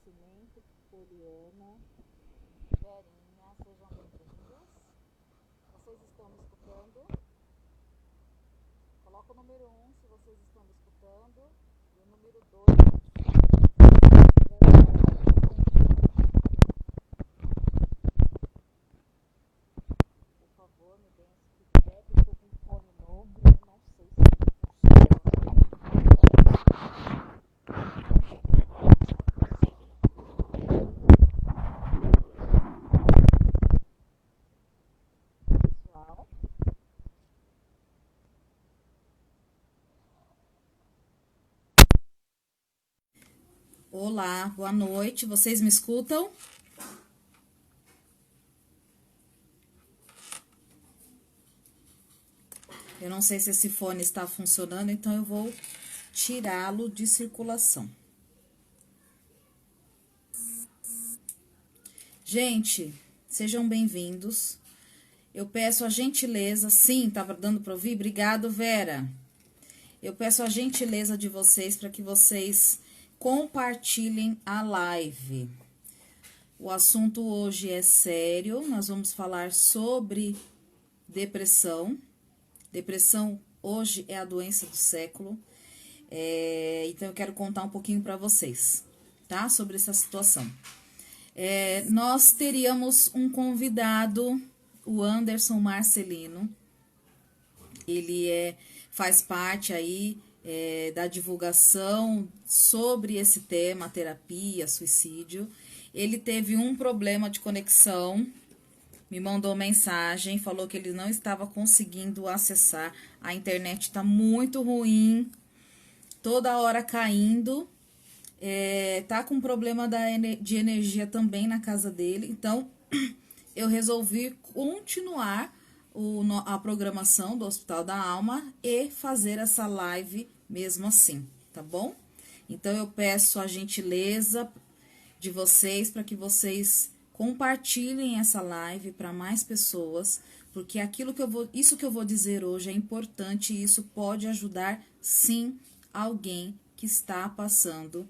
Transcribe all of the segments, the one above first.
Nascimento, Poliana, Verinha, sejam bem-vindos. Vocês estão me escutando? Coloca o número 1 se vocês estão me escutando e o número 2. Por favor, me deem esse feedback. Eu estou com um fone novo, eu não sei se ele pessoal. Olá, boa noite. Vocês me escutam? Eu não sei se esse fone está funcionando, então eu vou tirá-lo de circulação. Gente, sejam bem-vindos. Eu peço a gentileza, sim, estava dando para ouvir? Obrigado, Vera. Eu peço a gentileza de vocês para que vocês compartilhem a live. O assunto hoje é sério, nós vamos falar sobre depressão. Depressão hoje é a doença do século. Então eu quero contar um pouquinho para vocês, tá? Sobre essa situação. Nós teríamos um convidado, o Anderson Marcelino. Ele faz parte aí da divulgação sobre esse tema, terapia, suicídio. Ele teve um problema de conexão, me mandou mensagem, falou que ele não estava conseguindo acessar. A internet está muito ruim, toda hora caindo. Tá com problema de energia também na casa dele. Então, eu resolvi continuar a programação do Hospital da Alma e fazer essa live mesmo assim, tá bom? Então, eu peço a gentileza de vocês para que vocês compartilhem essa live para mais pessoas, porque isso que eu vou dizer hoje é importante e isso pode ajudar, sim, alguém que está passando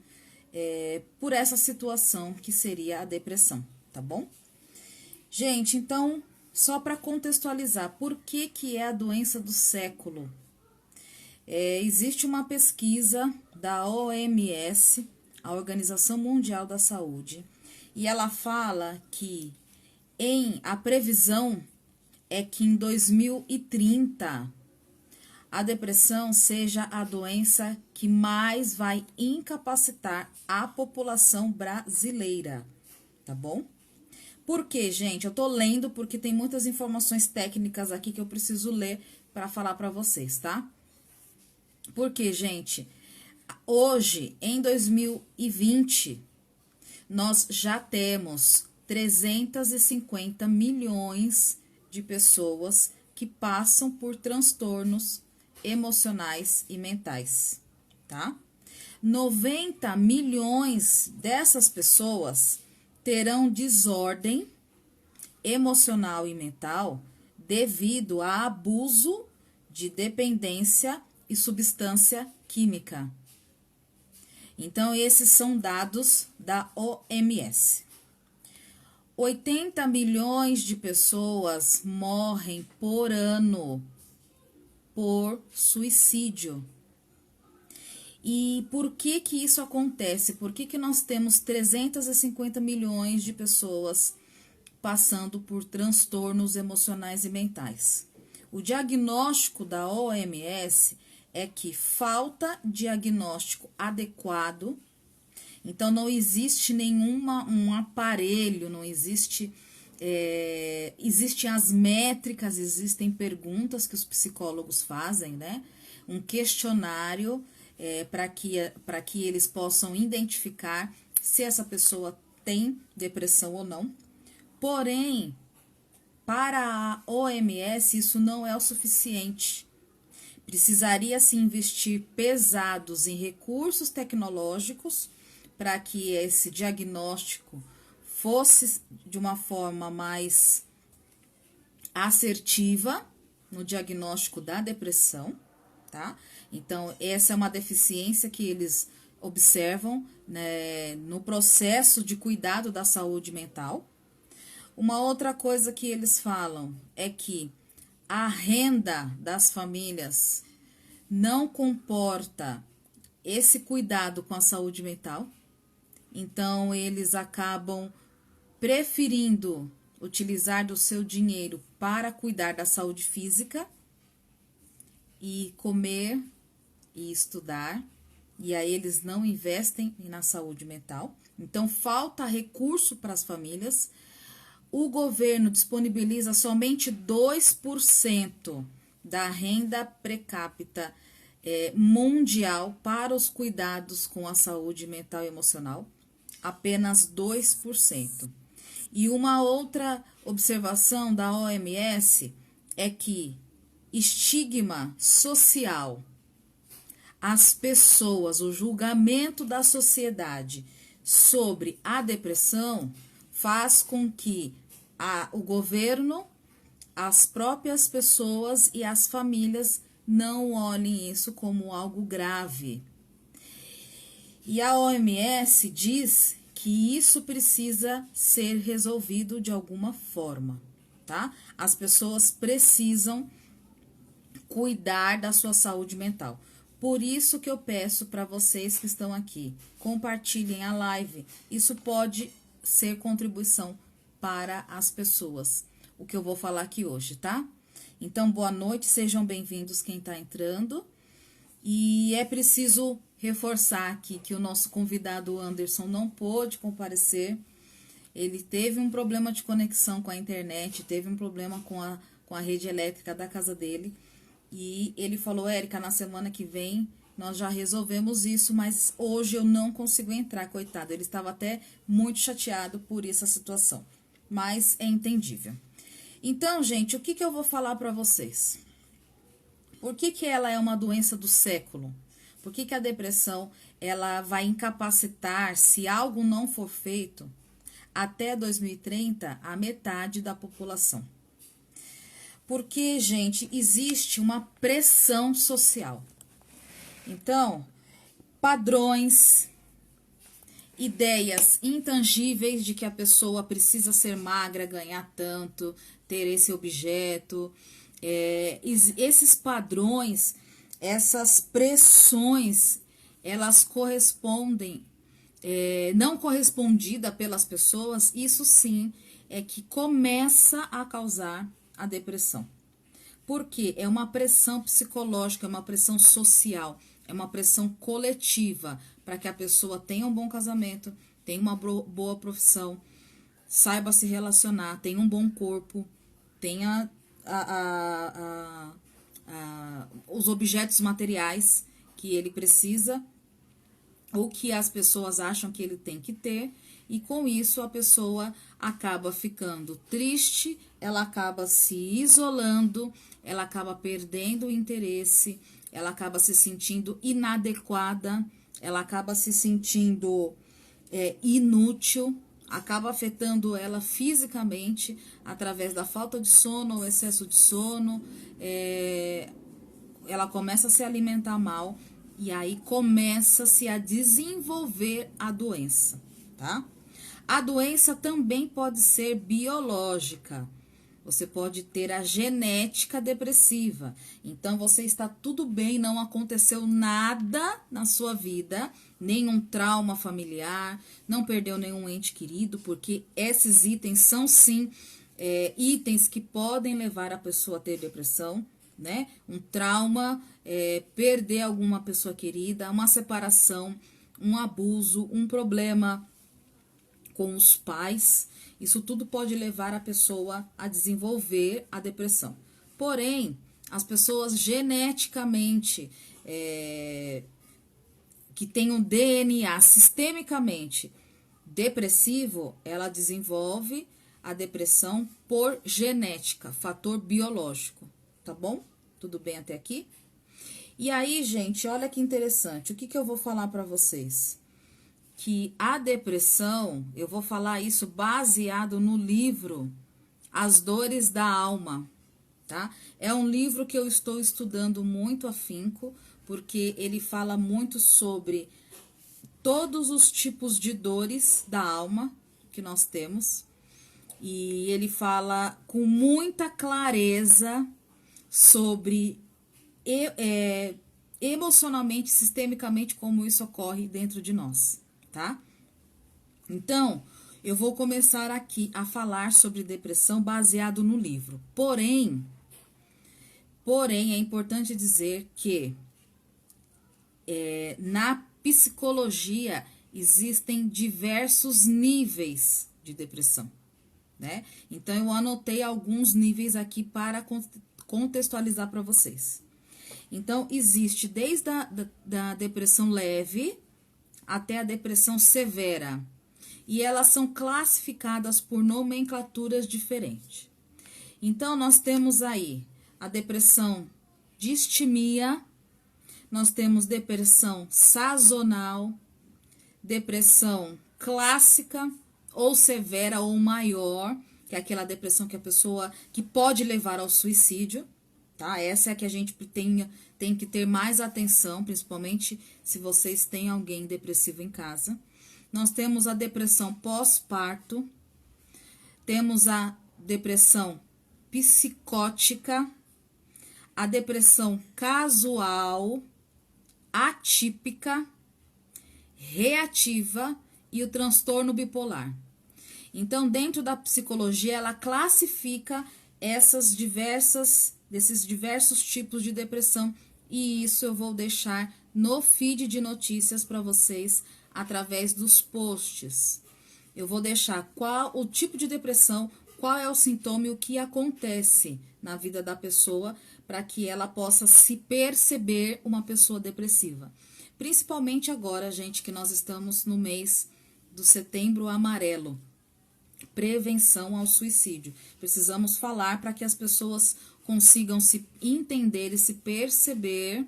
por essa situação que seria a depressão, tá bom? Gente, então, só para contextualizar, por que é a doença do século? Existe uma pesquisa da OMS, a Organização Mundial da Saúde, e ela fala que a previsão é que em 2030 a depressão seja a doença que mais vai incapacitar a população brasileira, tá bom? Por quê, gente? Eu tô lendo porque tem muitas informações técnicas aqui que eu preciso ler para falar para vocês, tá? Porque, gente, hoje, em 2020, nós já temos 350 milhões de pessoas que passam por transtornos emocionais e mentais, tá? 90 milhões dessas pessoas terão desordem emocional e mental devido a abuso de dependência e substância química. Então, esses são dados da OMS. 80 milhões de pessoas morrem por ano por suicídio. E por que isso acontece? Por que nós temos 350 milhões de pessoas passando por transtornos emocionais e mentais? O diagnóstico da OMS é que falta diagnóstico adequado. Então, não existe um aparelho, não existe... existem as métricas, existem perguntas que os psicólogos fazem, né? Um questionário para que eles possam identificar se essa pessoa tem depressão ou não. Porém, para a OMS, isso não é o suficiente. Precisaria se investir pesados em recursos tecnológicos para que esse diagnóstico fosse de uma forma mais assertiva no diagnóstico da depressão, tá? Então, essa é uma deficiência que eles observam, né, no processo de cuidado da saúde mental. Uma outra coisa que eles falam é que a renda das famílias não comporta esse cuidado com a saúde mental. Então, eles acabam preferindo utilizar do seu dinheiro para cuidar da saúde física e comer e estudar. E aí eles não investem na saúde mental. Então, falta recurso para as famílias. O governo disponibiliza somente 2% da renda per capita mundial para os cuidados com a saúde mental e emocional. Apenas 2%. E uma outra observação da OMS é que estigma social, as pessoas, o julgamento da sociedade sobre a depressão faz com que o governo, as próprias pessoas e as famílias não olhem isso como algo grave. E a OMS diz que isso precisa ser resolvido de alguma forma, tá? As pessoas precisam cuidar da sua saúde mental. Por isso que eu peço para vocês que estão aqui, compartilhem a live. Isso pode ser contribuição para as pessoas, o que eu vou falar aqui hoje, tá? Então, boa noite, sejam bem-vindos quem está entrando. E é preciso reforçar aqui que o nosso convidado Anderson não pôde comparecer. Ele teve um problema de conexão com a internet, teve um problema com a rede elétrica da casa dele. E ele falou, Érica, na semana que vem nós já resolvemos isso, mas hoje eu não consigo entrar, coitado. Ele estava até muito chateado por essa situação, mas é entendível. Então, gente, o que eu vou falar para vocês? Por que ela é uma doença do século? Por que a depressão ela vai incapacitar, se algo não for feito, até 2030, a metade da população? Porque, gente, existe uma pressão social. Então, padrões, ideias intangíveis de que a pessoa precisa ser magra, ganhar tanto, ter esse objeto, esses padrões, essas pressões, elas correspondem, não correspondida pelas pessoas, isso sim é que começa a causar a depressão. Porque é uma pressão psicológica, é uma pressão social, é uma pressão coletiva para que a pessoa tenha um bom casamento, tenha uma boa profissão, saiba se relacionar, tenha um bom corpo, tenha os objetos materiais que ele precisa ou que as pessoas acham que ele tem que ter, e com isso a pessoa acaba ficando triste, ela acaba se isolando, ela acaba perdendo o interesse, ela acaba se sentindo inadequada, ela acaba se sentindo inútil, acaba afetando ela fisicamente através da falta de sono ou excesso de sono, ela começa a se alimentar mal e aí começa-se a desenvolver a doença, tá? A doença também pode ser biológica. Você pode ter a genética depressiva. Então, você está tudo bem, não aconteceu nada na sua vida, nenhum trauma familiar, não perdeu nenhum ente querido, porque esses itens são, sim, itens que podem levar a pessoa a ter depressão, né? Um trauma, perder alguma pessoa querida, uma separação, um abuso, um problema com os pais, isso tudo pode levar a pessoa a desenvolver a depressão. Porém, as pessoas geneticamente que têm um DNA sistemicamente depressivo, ela desenvolve a depressão por genética, fator biológico, tá bom? Tudo bem até aqui? E aí, gente, olha que interessante, o que eu vou falar para vocês? Que a depressão, eu vou falar isso baseado no livro As Dores da Alma, tá? É um livro que eu estou estudando muito afinco, porque ele fala muito sobre todos os tipos de dores da alma que nós temos. E ele fala com muita clareza sobre emocionalmente, sistemicamente, como isso ocorre dentro de nós, tá? Então, eu vou começar aqui a falar sobre depressão baseado no livro. Porém, é importante dizer que na psicologia existem diversos níveis de depressão, né? Então, eu anotei alguns níveis aqui para contextualizar para vocês. Então, existe desde da depressão leve até a depressão severa. E elas são classificadas por nomenclaturas diferentes. Então, nós temos aí a depressão distimia, nós temos depressão sazonal, depressão clássica ou severa ou maior, que é aquela depressão que a pessoa que pode levar ao suicídio, tá? Essa é a que a gente tem que ter mais atenção, principalmente se vocês têm alguém depressivo em casa. Nós temos a depressão pós-parto, temos a depressão psicótica, a depressão casual, atípica, reativa e o transtorno bipolar. Então, dentro da psicologia, ela classifica desses diversos tipos de depressão, e isso eu vou deixar no feed de notícias para vocês através dos posts. Eu vou deixar qual o tipo de depressão, qual é o sintoma e o que acontece na vida da pessoa para que ela possa se perceber uma pessoa depressiva. Principalmente agora, gente, que nós estamos no mês do Setembro Amarelo. Prevenção ao suicídio. Precisamos falar para que as pessoas consigam se entender e se perceber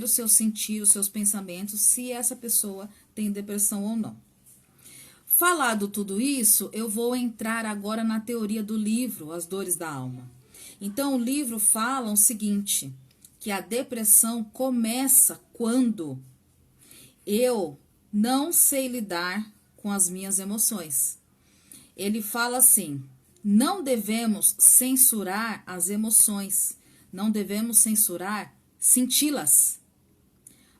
o seu sentir, os seus pensamentos, se essa pessoa tem depressão ou não. Falado tudo isso, eu vou entrar agora na teoria do livro, As Dores da Alma. Então, o livro fala o seguinte, que a depressão começa quando eu não sei lidar com as minhas emoções. Ele fala assim, não devemos censurar as emoções, não devemos censurar senti-las,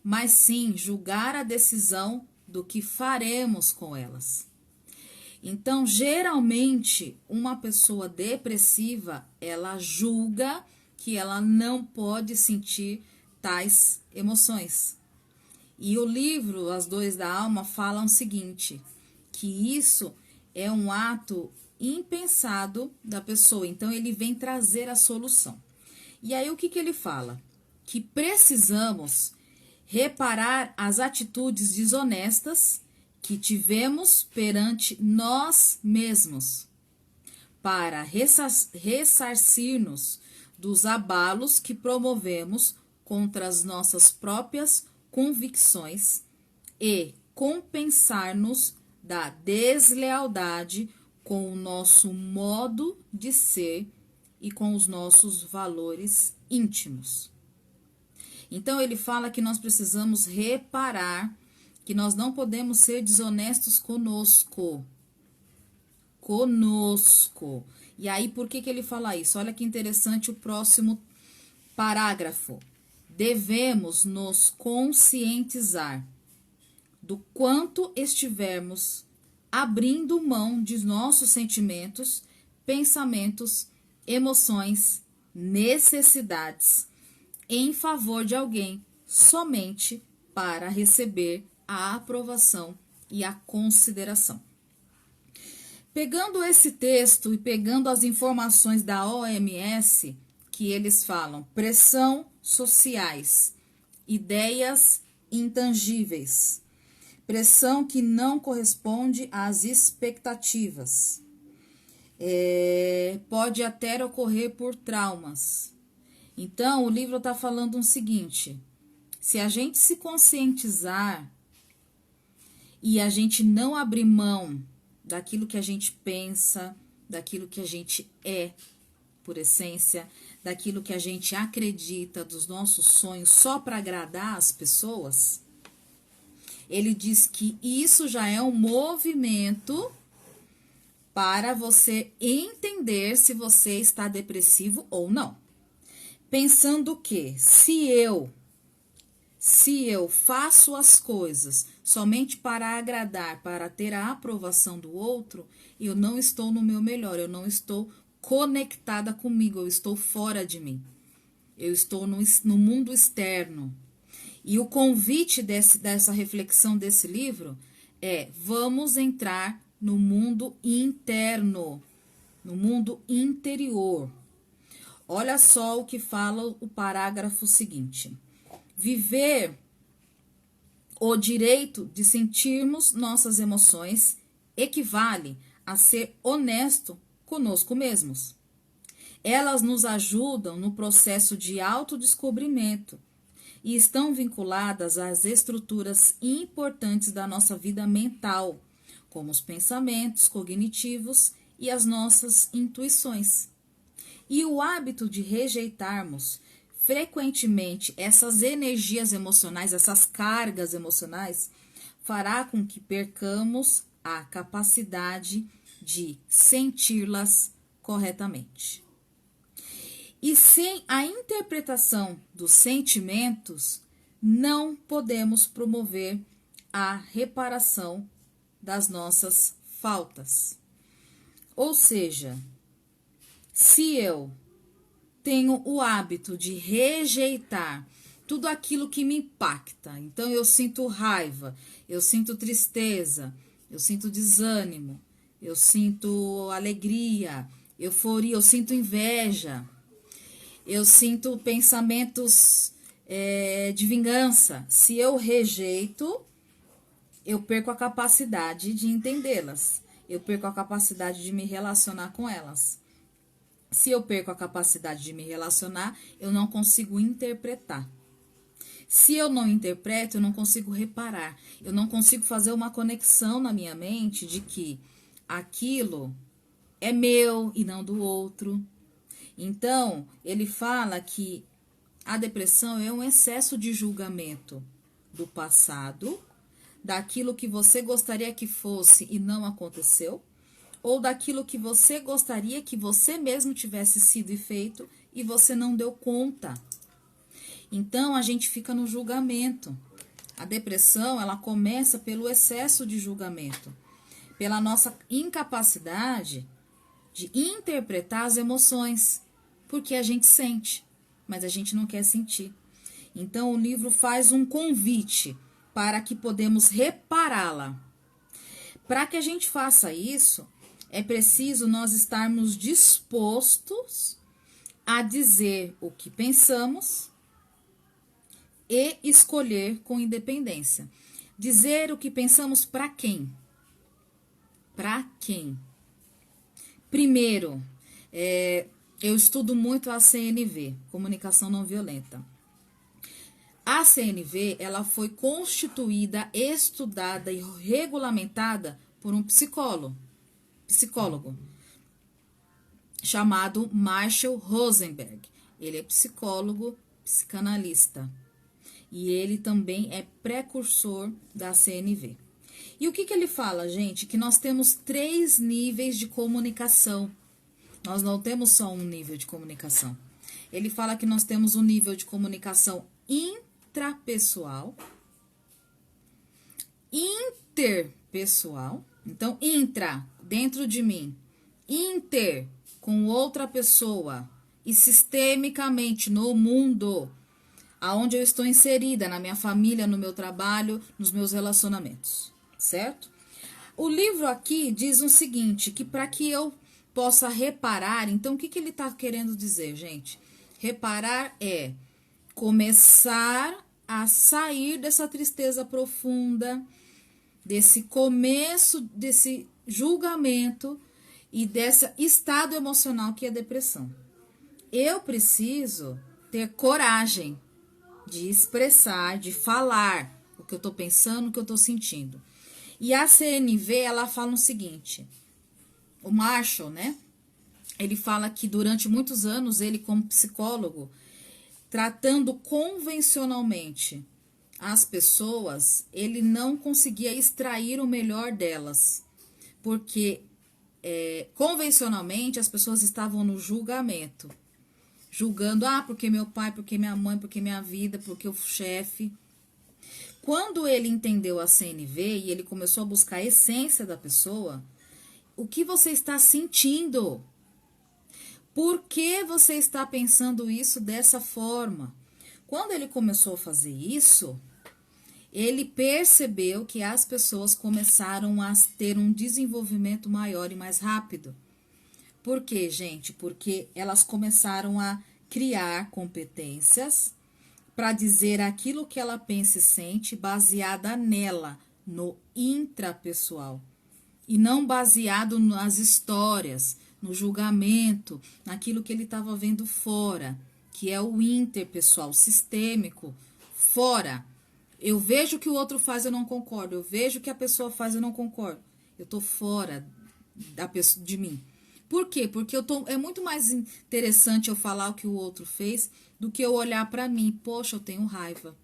mas sim julgar a decisão do que faremos com elas. Então, geralmente, uma pessoa depressiva, ela julga que ela não pode sentir tais emoções. E o livro As Dores da Alma fala o seguinte, que isso é um ato impensado da pessoa. Então, ele vem trazer a solução. E aí, o que ele fala? Que precisamos reparar as atitudes desonestas que tivemos perante nós mesmos, para ressarcir-nos dos abalos que promovemos contra as nossas próprias convicções e compensar-nos da deslealdade com o nosso modo de ser e com os nossos valores íntimos. Então, ele fala que nós precisamos reparar que nós não podemos ser desonestos conosco. E aí, por que ele fala isso? Olha que interessante o próximo parágrafo. Devemos nos conscientizar do quanto estivermos abrindo mão de nossos sentimentos, pensamentos, emoções, necessidades em favor de alguém somente para receber a aprovação e a consideração. Pegando esse texto e pegando as informações da OMS, que eles falam pressão sociais, ideias intangíveis, pressão que não corresponde às expectativas, pode até ocorrer por traumas. Então, o livro está falando o seguinte, se a gente se conscientizar e a gente não abrir mão daquilo que a gente pensa, daquilo que a gente é, por essência, daquilo que a gente acredita, dos nossos sonhos, só para agradar as pessoas, Ele diz que isso já é um movimento para você entender se você está depressivo ou não. Pensando que se eu faço as coisas somente para agradar, para ter a aprovação do outro, eu não estou no meu melhor, eu não estou conectada comigo, eu estou fora de mim. Eu estou no mundo externo. E o convite dessa reflexão desse livro é: vamos entrar no mundo interno, no mundo interior. Olha só o que fala o parágrafo seguinte. Viver o direito de sentirmos nossas emoções equivale a ser honesto conosco mesmos. Elas nos ajudam no processo de autodescobrimento e estão vinculadas às estruturas importantes da nossa vida mental, como os pensamentos cognitivos e as nossas intuições. E o hábito de rejeitarmos frequentemente essas energias emocionais, essas cargas emocionais, fará com que percamos a capacidade de senti-las corretamente. E sem a interpretação dos sentimentos, não podemos promover a reparação das nossas faltas. Ou seja, se eu tenho o hábito de rejeitar tudo aquilo que me impacta, então eu sinto raiva, eu sinto tristeza, eu sinto desânimo, eu sinto alegria, euforia, eu sinto inveja, eu sinto pensamentos de vingança. Se eu rejeito, eu perco a capacidade de entendê-las. Eu perco a capacidade de me relacionar com elas. Se eu perco a capacidade de me relacionar, eu não consigo interpretar. Se eu não interpreto, eu não consigo reparar. Eu não consigo fazer uma conexão na minha mente de que aquilo é meu e não do outro. Então, ele fala que a depressão é um excesso de julgamento do passado, daquilo que você gostaria que fosse e não aconteceu, ou daquilo que você gostaria que você mesmo tivesse sido e feito e você não deu conta. Então, a gente fica no julgamento. A depressão, ela começa pelo excesso de julgamento, pela nossa incapacidade de interpretar as emoções, porque a gente sente, mas a gente não quer sentir. Então, o livro faz um convite para que podemos repará-la. Para que a gente faça isso, é preciso nós estarmos dispostos a dizer o que pensamos e escolher com independência. Dizer o que pensamos para quem? Para quem? Primeiro, eu estudo muito a CNV, Comunicação Não Violenta. A CNV, ela foi constituída, estudada e regulamentada por um psicólogo chamado Marshall Rosenberg. Ele é psicólogo, psicanalista. E ele também é precursor da CNV. E o que ele fala, gente? Que nós temos 3 níveis de comunicação. Nós não temos só um nível de comunicação. Ele fala que nós temos um nível de comunicação intrapessoal, interpessoal. Então, intra, dentro de mim. Inter, com outra pessoa. E sistemicamente, no mundo, aonde eu estou inserida, na minha família, no meu trabalho, nos meus relacionamentos, certo? O livro aqui diz o seguinte, que para que eu possa reparar, então o que ele está querendo dizer, gente? Reparar é começar a sair dessa tristeza profunda, desse começo, desse julgamento e desse estado emocional que é a depressão. Eu preciso ter coragem de expressar, de falar o que eu estou pensando, o que eu estou sentindo. E a CNV, ela fala o seguinte, o Marshall, né? Ele fala que durante muitos anos, ele como psicólogo, tratando convencionalmente as pessoas, ele não conseguia extrair o melhor delas, porque convencionalmente as pessoas estavam no julgamento, julgando, porque meu pai, porque minha mãe, porque minha vida, porque o chefe. Quando ele entendeu a CNV e ele começou a buscar a essência da pessoa, o que você está sentindo? Por que você está pensando isso dessa forma? Quando ele começou a fazer isso, ele percebeu que as pessoas começaram a ter um desenvolvimento maior e mais rápido. Por quê, gente? Porque elas começaram a criar competências para dizer aquilo que ela pensa e sente, baseada nela, no intrapessoal. E não baseado nas histórias, no julgamento, naquilo que ele estava vendo fora, que é o interpessoal, sistêmico, fora. Eu vejo o que o outro faz, eu não concordo. Eu vejo o que a pessoa faz, eu não concordo. Eu tô fora de mim. Por quê? Porque é muito mais interessante eu falar o que o outro fez do que eu olhar para mim. Poxa, eu tenho raiva.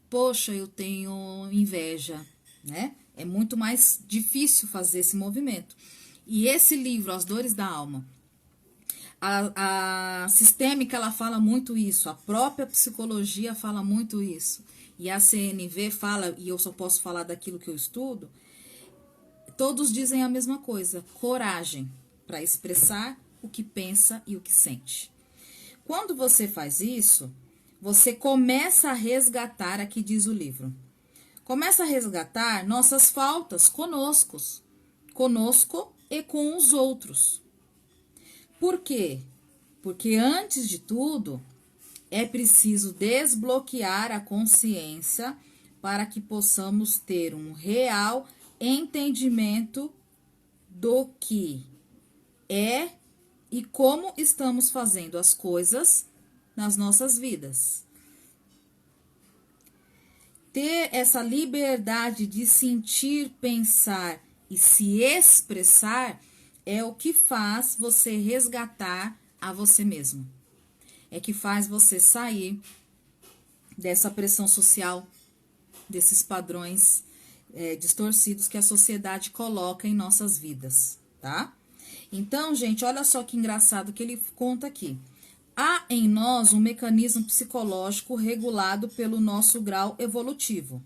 Poxa, eu tenho inveja, né? É muito mais difícil fazer esse movimento. E esse livro, As Dores da Alma, a sistêmica, ela fala muito isso. A própria psicologia fala muito isso. E a CNV fala, e eu só posso falar daquilo que eu estudo, todos dizem a mesma coisa, coragem para expressar o que pensa e o que sente. Quando você faz isso, você começa a resgatar, aqui diz o livro, começa a resgatar nossas faltas conosco e com os outros. Por quê? Porque antes de tudo, é preciso desbloquear a consciência para que possamos ter um real entendimento do que é e como estamos fazendo as coisas nas nossas vidas. Ter essa liberdade de sentir, pensar e se expressar é o que faz você resgatar a você mesmo. É que faz você sair dessa pressão social, desses padrões distorcidos que a sociedade coloca em nossas vidas, tá? Então, gente, olha só que engraçado que ele conta aqui. Há em nós um mecanismo psicológico regulado pelo nosso grau evolutivo,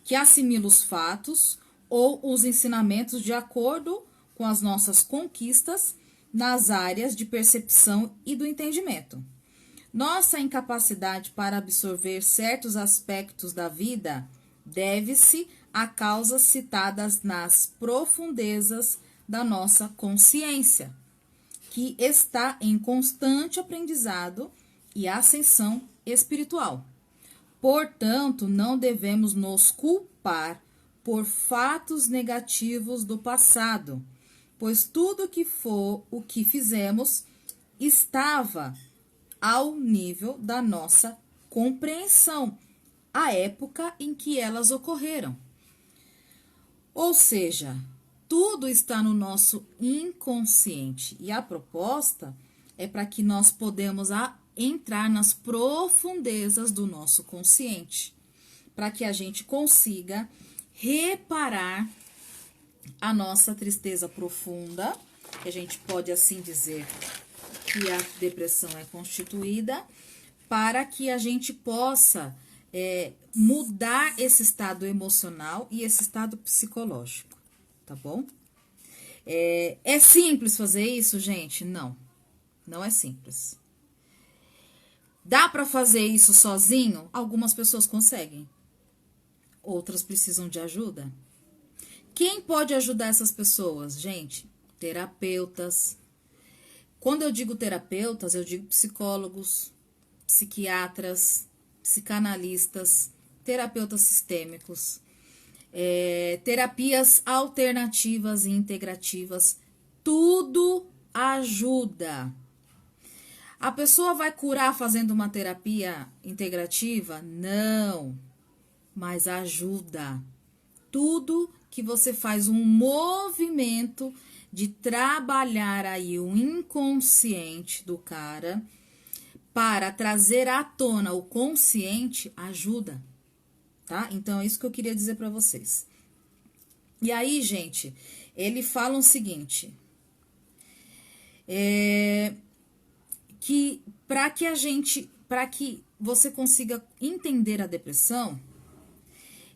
que assimila os fatos ou os ensinamentos de acordo com as nossas conquistas nas áreas de percepção e do entendimento. Nossa incapacidade para absorver certos aspectos da vida deve-se a causas citadas nas profundezas da nossa consciência, que está em constante aprendizado e ascensão espiritual. Portanto, não devemos nos culpar por fatos negativos do passado, pois tudo que for o que fizemos estava ao nível da nossa compreensão, à época em que elas ocorreram. Ou seja, tudo está no nosso inconsciente e a proposta é para que nós podemos entrar nas profundezas do nosso consciente, para que a gente consiga reparar a nossa tristeza profunda, que a gente pode assim dizer que a depressão é constituída, para que a gente possa mudar esse estado emocional e esse estado psicológico, tá bom? É simples fazer isso, gente? Não, não é simples. Dá para fazer isso sozinho? Algumas pessoas conseguem, outras precisam de ajuda. Quem pode ajudar essas pessoas? Gente, terapeutas. Quando eu digo terapeutas, eu digo psicólogos, psiquiatras, psicanalistas, terapeutas sistêmicos, terapias alternativas e integrativas. Tudo ajuda. A pessoa vai curar fazendo uma terapia integrativa? Não, mas ajuda. Tudo que você faz um movimento de trabalhar aí o inconsciente do cara para trazer à tona o consciente, ajuda. tá? Então, é isso que eu queria dizer para vocês. E aí, gente, ele fala o seguinte, que para que você consiga entender a depressão,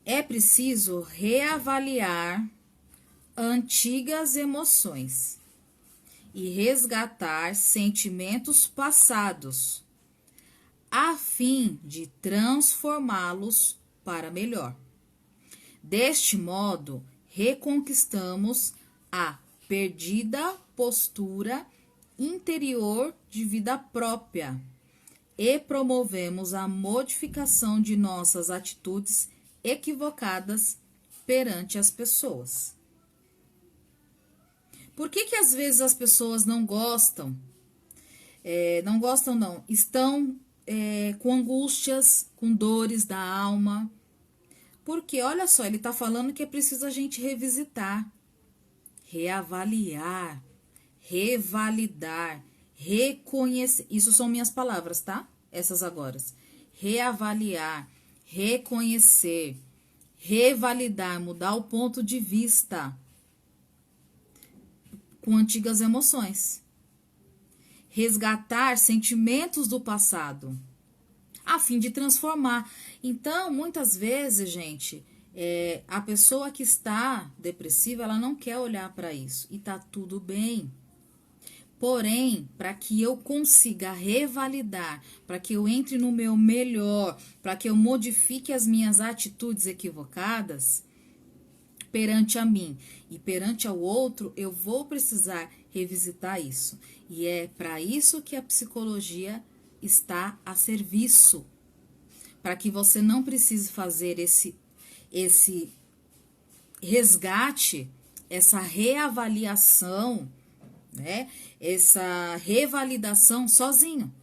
é preciso reavaliar antigas emoções e resgatar sentimentos passados, a fim de transformá-los para melhor. Deste modo, reconquistamos a perdida postura interior de vida própria e promovemos a modificação de nossas atitudes equivocadas perante as pessoas. Por que às vezes as pessoas não gostam? Estão com angústias, com dores da alma. Porque, olha só, ele está falando que é preciso a gente revisitar, reavaliar, revalidar, reconhecer. Isso são minhas palavras, tá? Essas agora. Reavaliar, reconhecer, revalidar, mudar o ponto de vista com antigas emoções. Resgatar sentimentos do passado, a fim de transformar. Então, muitas vezes, gente, a pessoa que está depressiva, ela não quer olhar para isso. E tá tudo bem. Porém, para que eu consiga revalidar, para que eu entre no meu melhor, para que eu modifique as minhas atitudes equivocadas perante a mim e perante ao outro, eu vou precisar revisitar isso. E é para isso que a psicologia está a serviço, para que você não precise fazer esse resgate, essa reavaliação, né? Essa revalidação sozinho.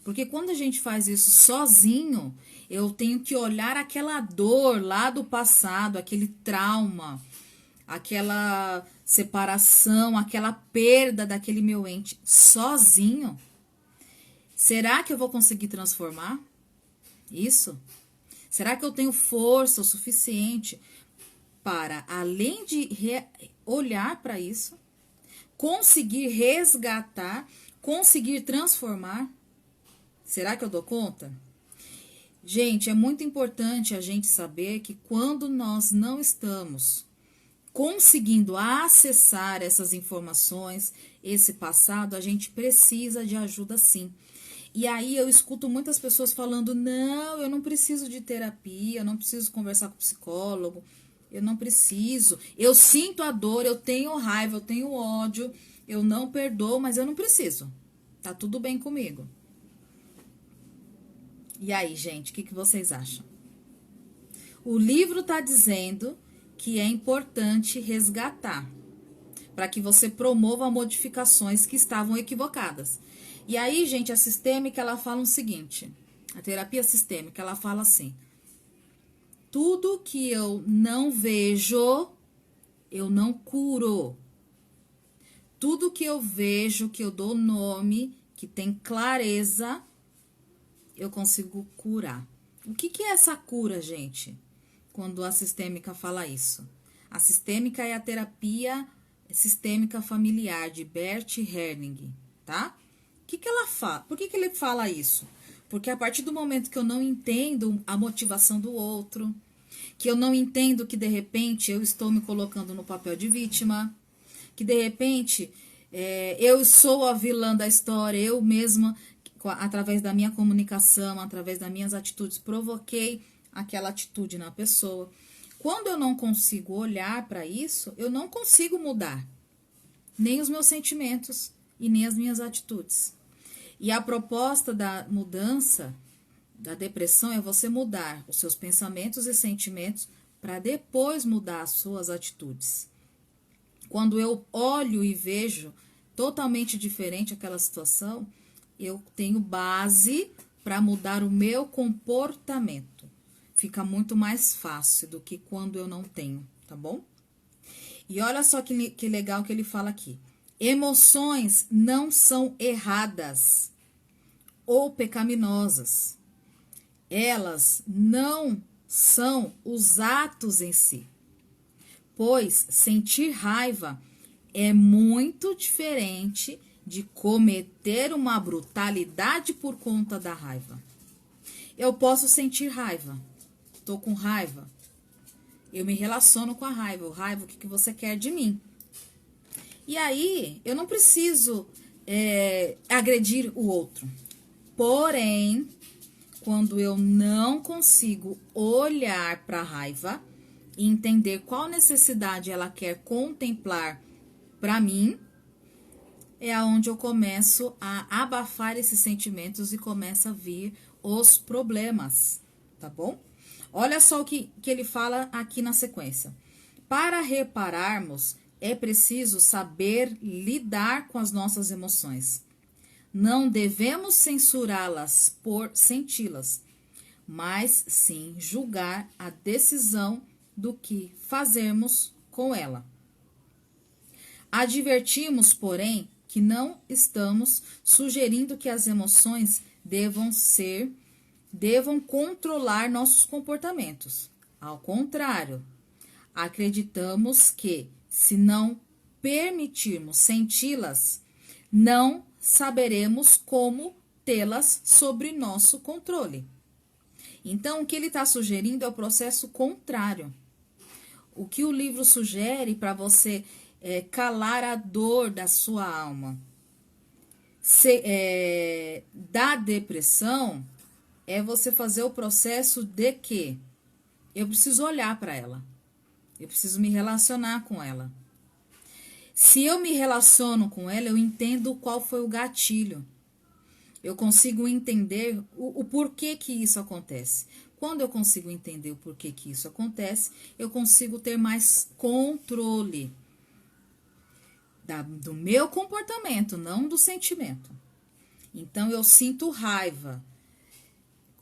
Porque quando a gente faz isso sozinho, eu tenho que olhar aquela dor lá do passado, aquele trauma, aquela separação, aquela perda daquele meu ente sozinho. Será que eu vou conseguir transformar isso? Será que eu tenho força o suficiente para, além de olhar para isso, conseguir resgatar, conseguir transformar? Será que eu dou conta? Gente, é muito importante a gente saber que quando nós não estamos conseguindo acessar essas informações, esse passado, a gente precisa de ajuda sim. E aí eu escuto muitas pessoas falando, não, eu não preciso de terapia, eu não preciso conversar com o psicólogo, eu não preciso, eu sinto a dor, eu tenho raiva, eu tenho ódio, eu não perdoo, mas eu não preciso, tá tudo bem comigo. E aí, gente, o que vocês acham? O livro tá dizendo que é importante resgatar, para que você promova modificações que estavam equivocadas. E aí, gente, a sistêmica, ela fala o seguinte, a terapia sistêmica, ela fala assim, tudo que eu não vejo, eu não curo. Tudo que eu vejo, que eu dou nome, que tem clareza, eu consigo curar. O que é essa cura, gente? Quando a sistêmica fala isso. A sistêmica é a terapia sistêmica familiar de Bert Helling, tá? O que ela fala? Por que ele fala isso? Porque a partir do momento que eu não entendo a motivação do outro, que eu não entendo que de repente eu estou me colocando no papel de vítima, que de repente eu sou a vilã da história, eu mesma, através da minha comunicação, através das minhas atitudes, provoquei aquela atitude na pessoa. Quando eu não consigo olhar para isso, eu não consigo mudar nem os meus sentimentos e nem as minhas atitudes. E a proposta da mudança, da depressão, é você mudar os seus pensamentos e sentimentos para depois mudar as suas atitudes. Quando eu olho e vejo totalmente diferente aquela situação, eu tenho base para mudar o meu comportamento. Fica muito mais fácil do que quando eu não tenho, tá bom? E olha só que legal que ele fala aqui. Emoções não são erradas ou pecaminosas. Elas não são os atos em si. Pois sentir raiva é muito diferente de cometer uma brutalidade por conta da raiva. Eu posso sentir raiva. Tô com raiva. Eu me relaciono com a raiva. Raiva, o que você quer de mim? E aí, eu não preciso agredir o outro. Porém, quando eu não consigo olhar para a raiva e entender qual necessidade ela quer contemplar para mim, é aonde eu começo a abafar esses sentimentos e começa a vir os problemas, tá bom? Olha só o que ele fala aqui na sequência. Para repararmos, é preciso saber lidar com as nossas emoções. Não devemos censurá-las por senti-las, mas sim julgar a decisão do que fazermos com ela. Advertimos, porém, que não estamos sugerindo que as emoções devam controlar nossos comportamentos. Ao contrário, acreditamos que, se não permitirmos senti-las, não saberemos como tê-las sob nosso controle. Então, o que ele está sugerindo é o processo contrário. O que o livro sugere para você calar a dor da sua alma. Da depressão é você fazer o processo de que eu preciso olhar para ela. Eu preciso me relacionar com ela. Se eu me relaciono com ela, eu entendo qual foi o gatilho. Eu consigo entender o porquê que isso acontece. Quando eu consigo entender o porquê que isso acontece, eu consigo ter mais controle do meu comportamento, não do sentimento. Então, eu sinto raiva.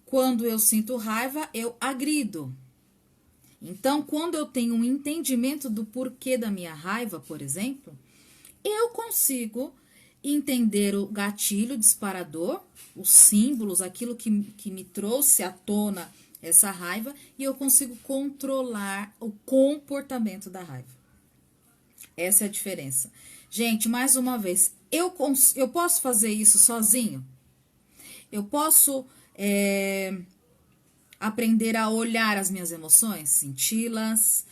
Quando eu sinto raiva, eu agrido. Então, quando eu tenho um entendimento do porquê da minha raiva, por exemplo, eu consigo entender o gatilho disparador, os símbolos, aquilo que me trouxe à tona essa raiva, e eu consigo controlar o comportamento da raiva. Essa é a diferença. Gente, mais uma vez, eu posso fazer isso sozinho? Eu posso aprender a olhar as minhas emoções, senti-las,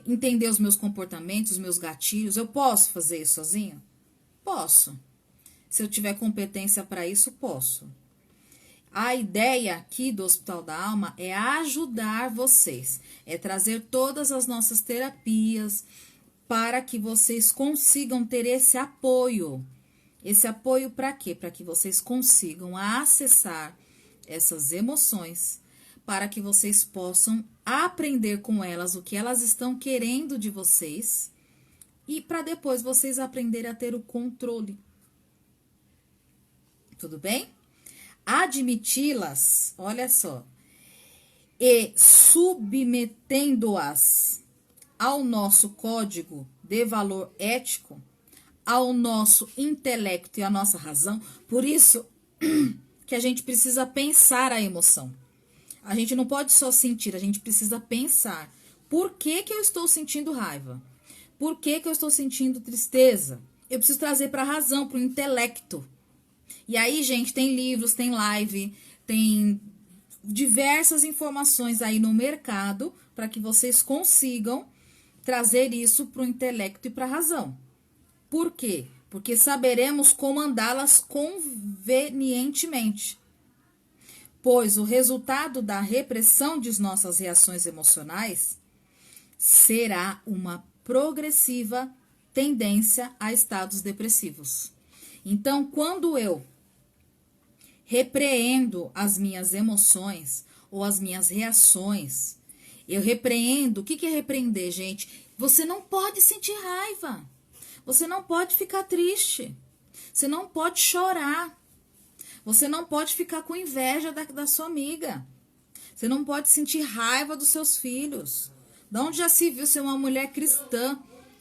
entender os meus comportamentos, os meus gatilhos. Eu posso fazer isso sozinho? Posso. Se eu tiver competência para isso, posso. A ideia aqui do Hospital da Alma é ajudar vocês, é trazer todas as nossas terapias para que vocês consigam ter esse apoio. Esse apoio para quê? Para que vocês consigam acessar essas emoções, para que vocês possam aprender com elas o que elas estão querendo de vocês e para depois vocês aprenderem a ter o controle. Tudo bem? Admiti-las, olha só, e submetendo-as ao nosso código de valor ético, ao nosso intelecto e à nossa razão. Por isso que a gente precisa pensar a emoção. A gente não pode só sentir, a gente precisa pensar. Por que que eu estou sentindo raiva? Por que que eu estou sentindo tristeza? Eu preciso trazer para a razão, para o intelecto. E aí, gente, tem livros, tem live, tem diversas informações aí no mercado para que vocês consigam trazer isso para o intelecto e para a razão. Por quê? Porque saberemos comandá-las convenientemente. Pois o resultado da repressão de nossas reações emocionais será uma progressiva tendência a estados depressivos. Então, quando eu repreendo as minhas emoções ou as minhas reações, eu repreendo. O que é repreender, gente? Você não pode sentir raiva. Você não pode ficar triste. Você não pode chorar. Você não pode ficar com inveja da sua amiga. Você não pode sentir raiva dos seus filhos. De onde já se viu ser uma mulher cristã,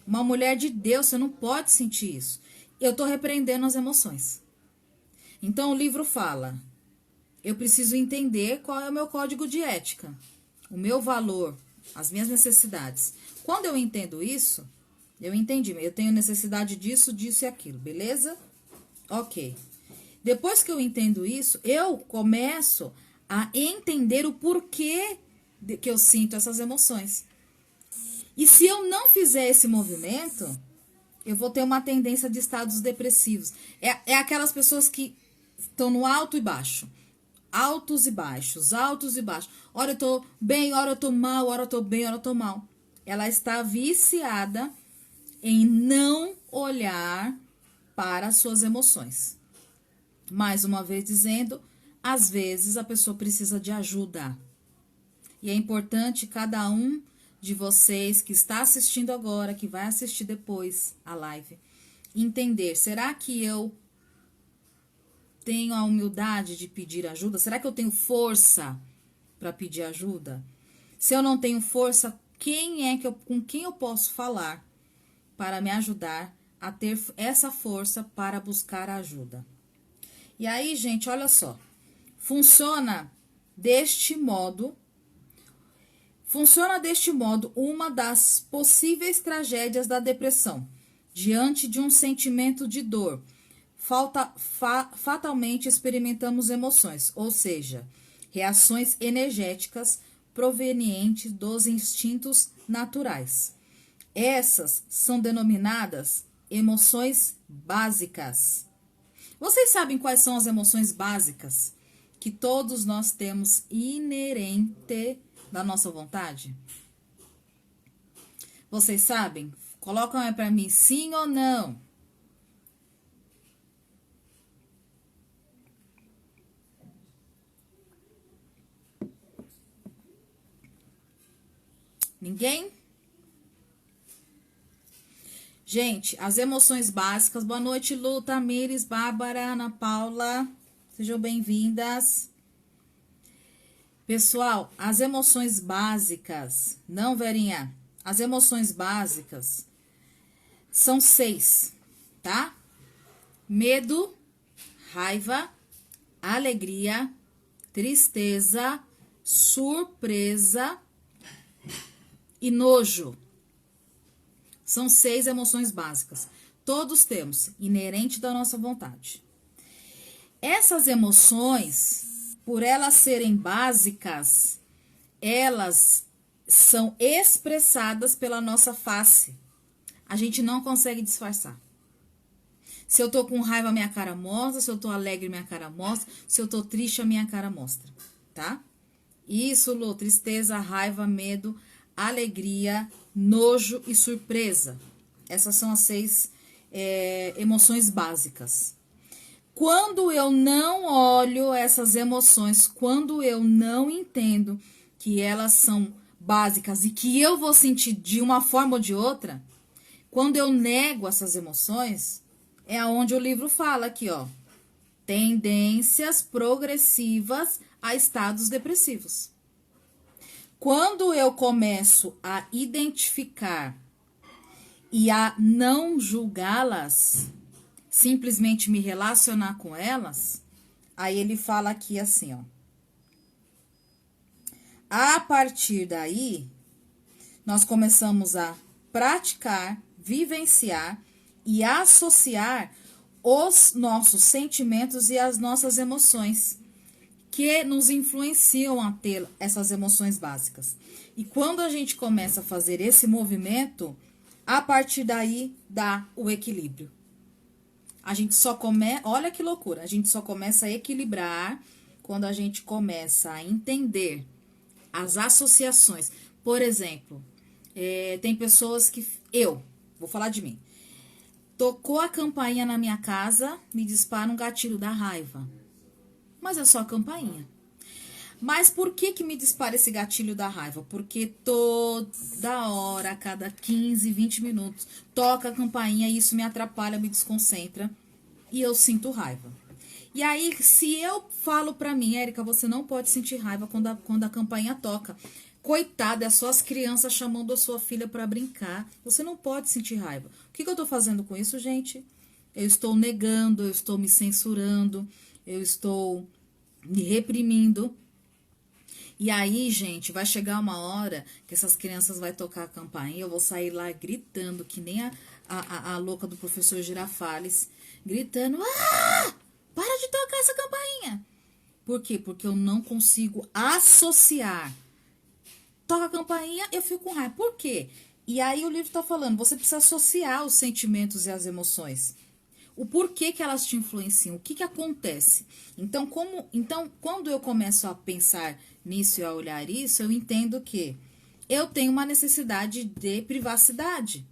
uma mulher de Deus? Você não pode sentir isso. Eu estou repreendendo as emoções. Então o livro fala, eu preciso entender qual é o meu código de ética. o meu valor, as minhas necessidades. Quando eu entendo isso, eu entendi, eu tenho necessidade disso, disso e aquilo, beleza? Ok. Depois que eu entendo isso, eu começo a entender o porquê que eu sinto essas emoções. E se eu não fizer esse movimento, eu vou ter uma tendência de estados depressivos. É aquelas pessoas que estão no alto e baixo. Altos e baixos, altos e baixos. Ora eu tô bem, ora eu tô mal, ora eu tô bem, ora eu tô mal. Ela está viciada em não olhar para as suas emoções. Mais uma vez dizendo, às vezes a pessoa precisa de ajuda. E é importante cada um de vocês que está assistindo agora, que vai assistir depois a live, entender, será que eu tenho a humildade de pedir ajuda? Será que eu tenho força para pedir ajuda? Se eu não tenho força, com quem eu posso falar para me ajudar a ter essa força para buscar ajuda? E aí, gente, olha só. Funciona deste modo uma das possíveis tragédias da depressão. Diante de um sentimento de dor, fatalmente experimentamos emoções, ou seja, reações energéticas provenientes dos instintos naturais. Essas são denominadas emoções básicas. Vocês sabem quais são as emoções básicas que todos nós temos inerente da nossa vontade? Vocês sabem? Colocam aí para mim, sim ou não? Ninguém? Gente, as emoções básicas. Boa noite, Lu, Tamires, Bárbara, Ana Paula. Sejam bem-vindas. Pessoal, as emoções básicas, não, Verinha, as emoções básicas são 6, tá? Medo, raiva, alegria, tristeza, surpresa e nojo. São 6 emoções básicas. Todos temos, inerente da nossa vontade. Essas emoções, por elas serem básicas, elas são expressadas pela nossa face. A gente não consegue disfarçar. Se eu tô com raiva, minha cara mostra. Se eu tô alegre, minha cara mostra. Se eu tô triste, a minha cara mostra, tá? Isso, Lu, tristeza, raiva, medo, alegria, nojo e surpresa. Essas são as 6 emoções básicas. Quando eu não olho essas emoções, quando eu não entendo que elas são básicas e que eu vou sentir de uma forma ou de outra, quando eu nego essas emoções, é aonde o livro fala aqui, ó. Tendências progressivas a estados depressivos. Quando eu começo a identificar e a não julgá-las, simplesmente me relacionar com elas, aí ele fala aqui assim, ó. A partir daí, nós começamos a praticar, vivenciar e associar os nossos sentimentos e as nossas emoções, que nos influenciam a ter essas emoções básicas. E quando a gente começa a fazer esse movimento, a partir daí dá o equilíbrio. A gente só começa, olha que loucura, a gente só começa a equilibrar quando a gente começa a entender as associações. Por exemplo, tem pessoas que, vou falar de mim, tocou a campainha na minha casa, me dispara um gatilho da raiva. Mas é só a campainha. Mas por que me dispara esse gatilho da raiva? Porque toda hora, a cada 15, 20 minutos, toca a campainha e isso me atrapalha, me desconcentra e eu sinto raiva. E aí, se eu falo pra mim, Érica, você não pode sentir raiva quando a campainha toca. Coitada, é só as crianças chamando a sua filha pra brincar. Você não pode sentir raiva. O que eu tô fazendo com isso, gente? Eu estou negando, eu estou me censurando, eu estou me reprimindo. E aí, gente, vai chegar uma hora que essas crianças vão tocar a campainha, eu vou sair lá gritando, que nem a louca do professor Girafales, gritando, para de tocar essa campainha. Por quê? Porque eu não consigo associar. Toca a campainha, eu fico com raiva. Por quê? E aí o livro está falando, você precisa associar os sentimentos e as emoções. O porquê que elas te influenciam, o que acontece. Então, quando eu começo a pensar nisso e a olhar isso, eu entendo que eu tenho uma necessidade de privacidade.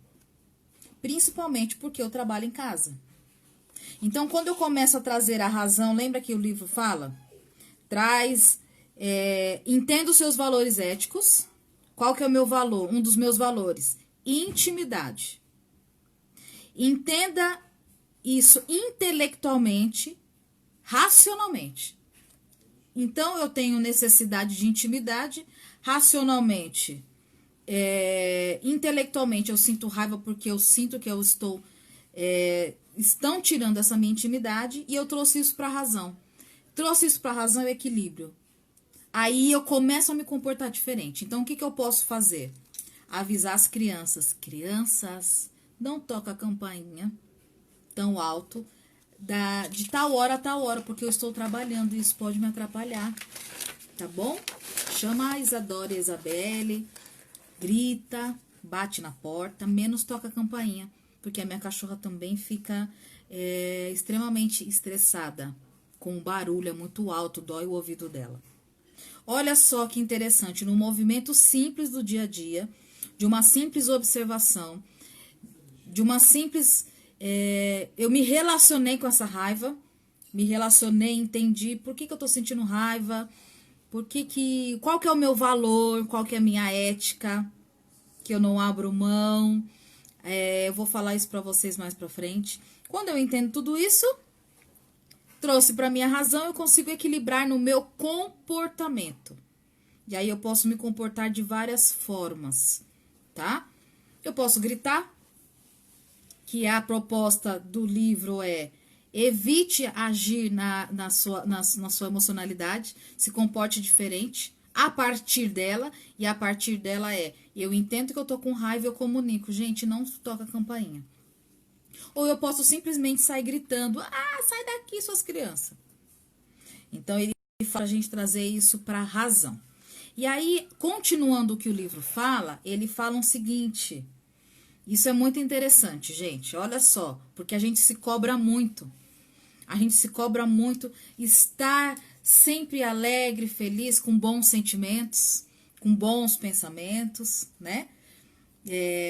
Principalmente porque eu trabalho em casa. Então, quando eu começo a trazer a razão, lembra que o livro fala? Entenda os seus valores éticos. Qual que é o meu valor? Um dos meus valores. Intimidade. Entenda isso intelectualmente, racionalmente. Então, eu tenho necessidade de intimidade, racionalmente, intelectualmente, eu sinto raiva porque eu sinto que eu estão tirando essa minha intimidade, e eu trouxe isso para a razão. Trouxe isso para a razão e equilíbrio. Aí eu começo a me comportar diferente. Então, o que eu posso fazer? Avisar as crianças. Crianças, não toca a campainha tão alto de tal hora a tal hora, porque eu estou trabalhando e isso pode me atrapalhar, tá bom? Chama a Isadora e a Isabelle, grita, bate na porta, menos toca a campainha, porque a minha cachorra também fica extremamente estressada com o barulho, é muito alto, dói o ouvido dela. Olha só que interessante, num movimento simples do dia a dia, de uma simples observação, de uma simples... eu me relacionei com essa raiva, entendi por que eu tô sentindo raiva, qual que é o meu valor, qual que é a minha ética, que eu não abro mão. Eu vou falar isso para vocês mais para frente. Quando eu entendo tudo isso, trouxe para minha razão, eu consigo equilibrar no meu comportamento. E aí eu posso me comportar de várias formas, tá? Eu posso gritar, que a proposta do livro evite agir na sua emocionalidade, se comporte diferente a partir dela, e a partir dela eu entendo que eu tô com raiva, eu comunico, gente, não toca a campainha. Ou eu posso simplesmente sair gritando, sai daqui, suas crianças. Então, ele fala a gente trazer isso para a razão. E aí, continuando o que o livro fala, ele fala o seguinte, isso é muito interessante, gente, olha só, porque a gente se cobra muito. A gente se cobra muito estar sempre alegre, feliz, com bons sentimentos, com bons pensamentos, né?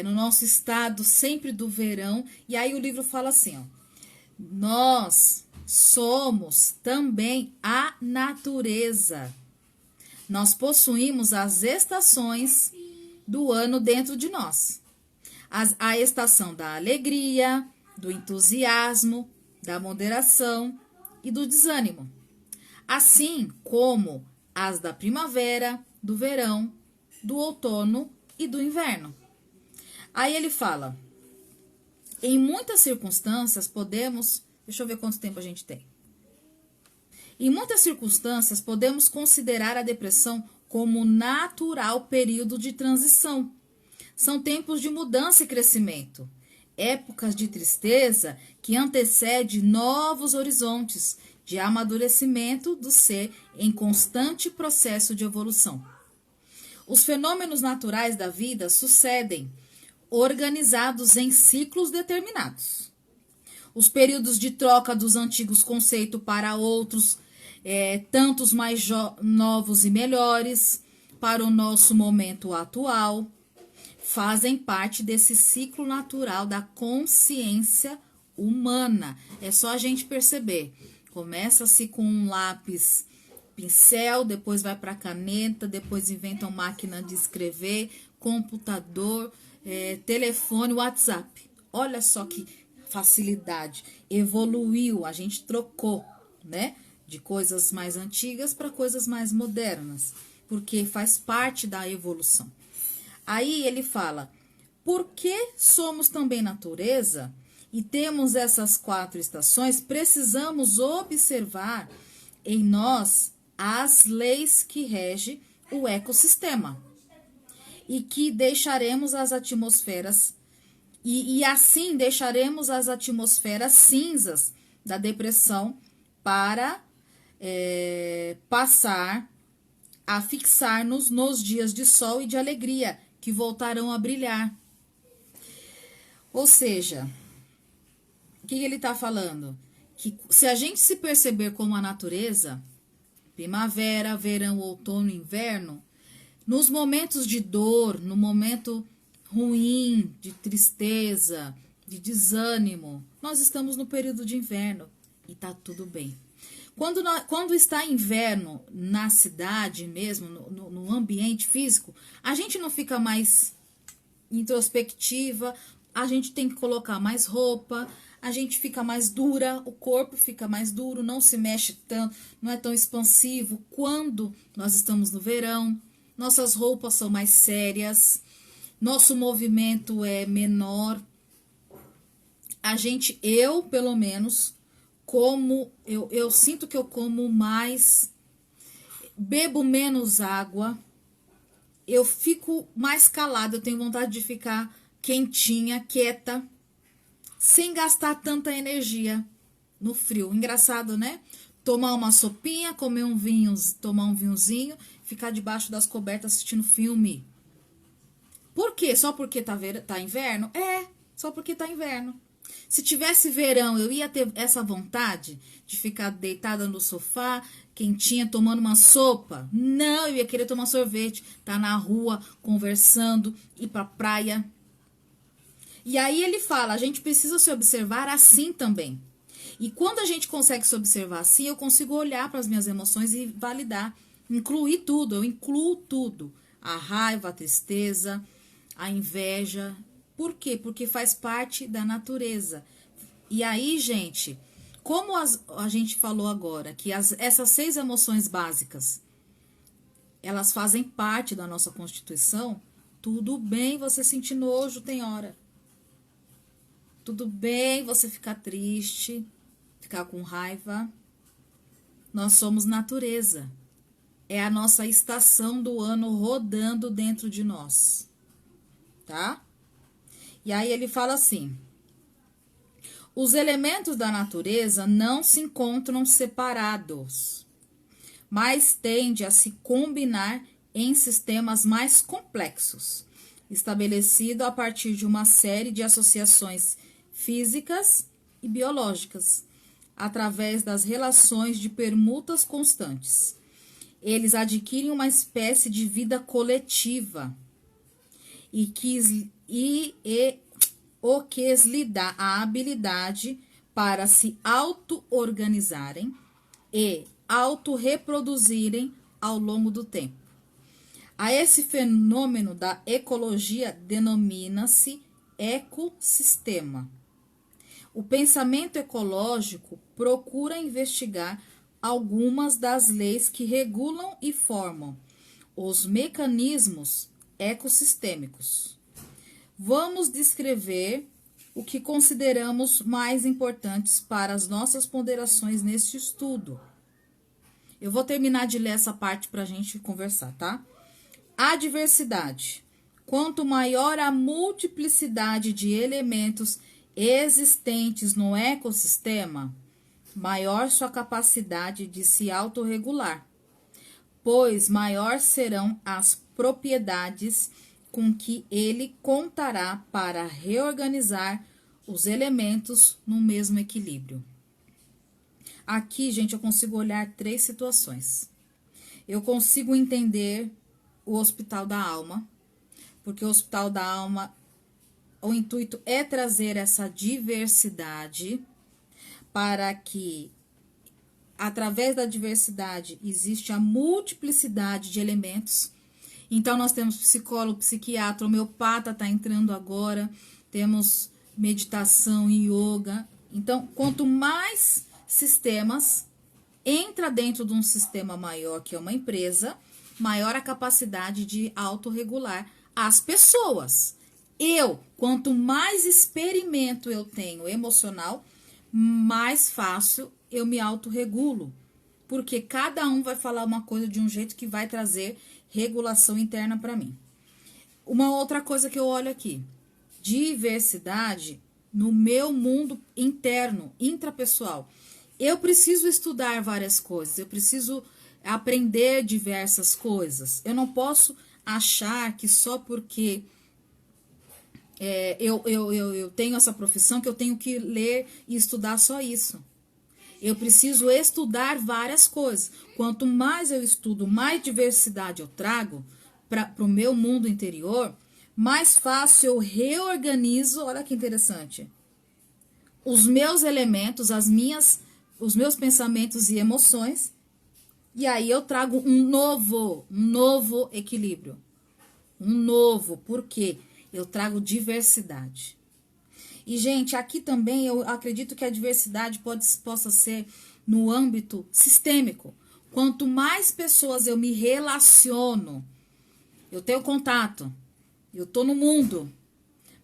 No nosso estado sempre do verão. E aí o livro fala assim, ó, nós somos também a natureza. Nós possuímos as estações do ano dentro de nós. A estação da alegria, do entusiasmo, da moderação e do desânimo. Assim como as da primavera, do verão, do outono e do inverno. Aí ele fala, em muitas circunstâncias podemos... Deixa eu ver quanto tempo a gente tem. Em muitas circunstâncias podemos considerar a depressão como natural período de transição. São tempos de mudança e crescimento. Épocas de tristeza que antecedem novos horizontes de amadurecimento do ser em constante processo de evolução. Os fenômenos naturais da vida sucedem, organizados em ciclos determinados. Os períodos de troca dos antigos conceitos para outros, tantos mais novos e melhores, para o nosso momento atual, fazem parte desse ciclo natural da consciência humana. É só a gente perceber. Começa-se com um lápis, pincel, depois vai para caneta, depois inventam máquina de escrever, computador, telefone, WhatsApp. Olha só que facilidade. Evoluiu, a gente trocou, né? De coisas mais antigas para coisas mais modernas, porque faz parte da evolução. Aí ele fala, porque somos também natureza e temos essas 4 estações, precisamos observar em nós as leis que regem o ecossistema. E que deixaremos as atmosferas, e assim deixaremos as atmosferas cinzas da depressão para passar a fixar-nos nos dias de sol e de alegria, que voltarão a brilhar. Ou seja, o que ele está falando? Que se a gente se perceber como a natureza, primavera, verão, outono, inverno, nos momentos de dor, no momento ruim, de tristeza, de desânimo, nós estamos no período de inverno e tá tudo bem. Quando está inverno na cidade mesmo, no ambiente físico, a gente não fica mais introspectiva, a gente tem que colocar mais roupa, a gente fica mais dura, o corpo fica mais duro, não se mexe tanto, não é tão expansivo. Quando nós estamos no verão, nossas roupas são mais sérias, nosso movimento é menor. Eu pelo menos, eu sinto que eu como mais, bebo menos água, eu fico mais calada, eu tenho vontade de ficar quentinha, quieta, sem gastar tanta energia no frio. Engraçado, né? Tomar uma sopinha, comer um vinho, tomar um vinhozinho, ficar debaixo das cobertas assistindo filme. Por quê? Só porque tá inverno? Só porque tá inverno. Se tivesse verão, eu ia ter essa vontade de ficar deitada no sofá, quentinha, tomando uma sopa? Não, eu ia querer tomar sorvete, tá na rua, conversando, ir pra praia. E aí ele fala, a gente precisa se observar assim também. E quando a gente consegue se observar assim, eu consigo olhar para as minhas emoções e validar, incluir tudo, eu incluo tudo. A raiva, a tristeza, a inveja. Por quê? Porque faz parte da natureza. E aí, gente, como a gente falou agora, que essas 6 emoções básicas, elas fazem parte da nossa constituição, tudo bem você sentir nojo, tem hora. Tudo bem você ficar triste, ficar com raiva. Nós somos natureza. É a nossa estação do ano rodando dentro de nós. Tá? E aí ele fala assim: os elementos da natureza não se encontram separados, mas tendem a se combinar em sistemas mais complexos, estabelecido a partir de uma série de associações físicas e biológicas, através das relações de permutas constantes. Eles adquirem uma espécie de vida coletiva o que lhe dá a habilidade para se auto-organizarem e auto-reproduzirem ao longo do tempo. A esse fenômeno da ecologia denomina-se ecossistema. O pensamento ecológico procura investigar algumas das leis que regulam e formam os mecanismos ecossistêmicos. Vamos descrever o que consideramos mais importantes para as nossas ponderações neste estudo. Eu vou terminar de ler essa parte para a gente conversar, tá? A diversidade. Quanto maior a multiplicidade de elementos existentes no ecossistema, maior sua capacidade de se autorregular, pois maior serão as propriedades com que ele contará para reorganizar os elementos no mesmo equilíbrio. Aqui, gente, eu consigo olhar 3 situações. Eu consigo entender o Hospital da Alma, porque o Hospital da Alma, o intuito é trazer essa diversidade para que, através da diversidade, existe a multiplicidade de elementos. Então, nós temos psicólogo, psiquiatra, homeopata está entrando agora, temos meditação e yoga. Então, quanto mais sistemas entra dentro de um sistema maior, que é uma empresa, maior a capacidade de autorregular as pessoas. Quanto mais experimento eu tenho emocional, mais fácil eu me autorregulo. porque cada um vai falar uma coisa de um jeito que vai trazer regulação interna para mim. Uma outra coisa que eu olho aqui, diversidade no meu mundo interno, intrapessoal. Eu preciso estudar várias coisas, eu preciso aprender diversas coisas. Eu não posso achar que só porque eu tenho essa profissão que eu tenho que ler e estudar só isso. Eu preciso estudar várias coisas. Quanto mais eu estudo, mais diversidade eu trago para o meu mundo interior, mais fácil eu reorganizo, olha que interessante, os meus elementos, os meus pensamentos e emoções, e aí eu trago um novo equilíbrio. Por quê? Eu trago diversidade. E, gente, aqui também eu acredito que a diversidade possa ser no âmbito sistêmico. Quanto mais pessoas eu me relaciono, eu tenho contato, eu tô no mundo,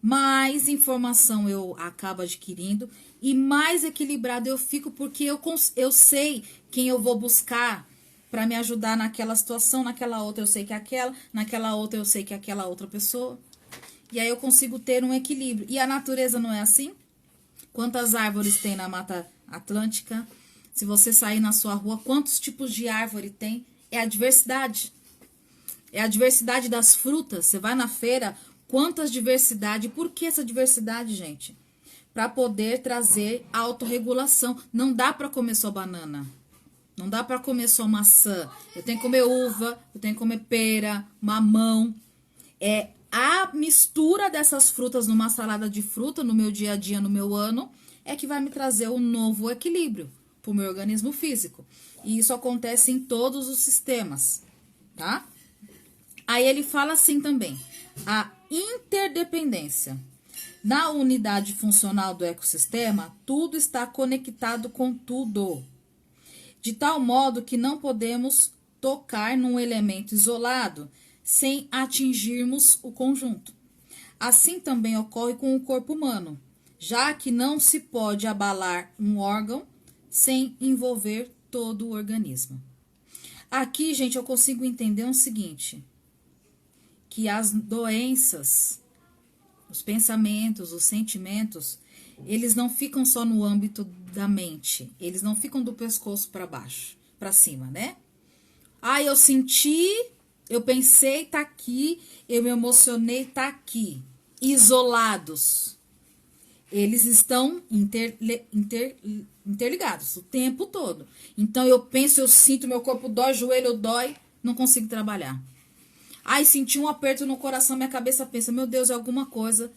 mais informação eu acabo adquirindo e mais equilibrado eu fico, porque eu sei quem eu vou buscar para me ajudar naquela situação, naquela outra eu sei que é aquela, naquela outra eu sei que é aquela outra pessoa. E aí eu consigo ter um equilíbrio. E a natureza não é assim? Quantas árvores tem na Mata Atlântica? Se você sair na sua rua, quantos tipos de árvore tem? É a diversidade. É a diversidade das frutas. Você vai na feira, quantas diversidade. Por que essa diversidade, gente? Para poder trazer autorregulação. Não dá para comer só banana. Não dá para comer só maçã. Eu tenho que comer uva, eu tenho que comer pera, mamão. A mistura dessas frutas numa salada de fruta, no meu dia a dia, no meu ano, é que vai me trazer um novo equilíbrio para o meu organismo físico. E isso acontece em todos os sistemas, tá? Aí ele fala assim também, a interdependência. Na unidade funcional do ecossistema, tudo está conectado com tudo. De tal modo que não podemos tocar num elemento isolado sem atingirmos o conjunto. Assim também ocorre com o corpo humano, já que não se pode abalar um órgão sem envolver todo o organismo. Aqui, gente, eu consigo entender o seguinte, que as doenças, os pensamentos, os sentimentos, eles não ficam só no âmbito da mente, eles não ficam do pescoço para baixo, para cima, né? Ah, eu senti, eu pensei, tá aqui, eu me emocionei, tá aqui. Isolados. Eles estão interligados o tempo todo. Então, eu penso, eu sinto, meu corpo dói, joelho dói, não consigo trabalhar. Ai, senti um aperto no coração, minha cabeça pensa, meu Deus, é alguma coisa,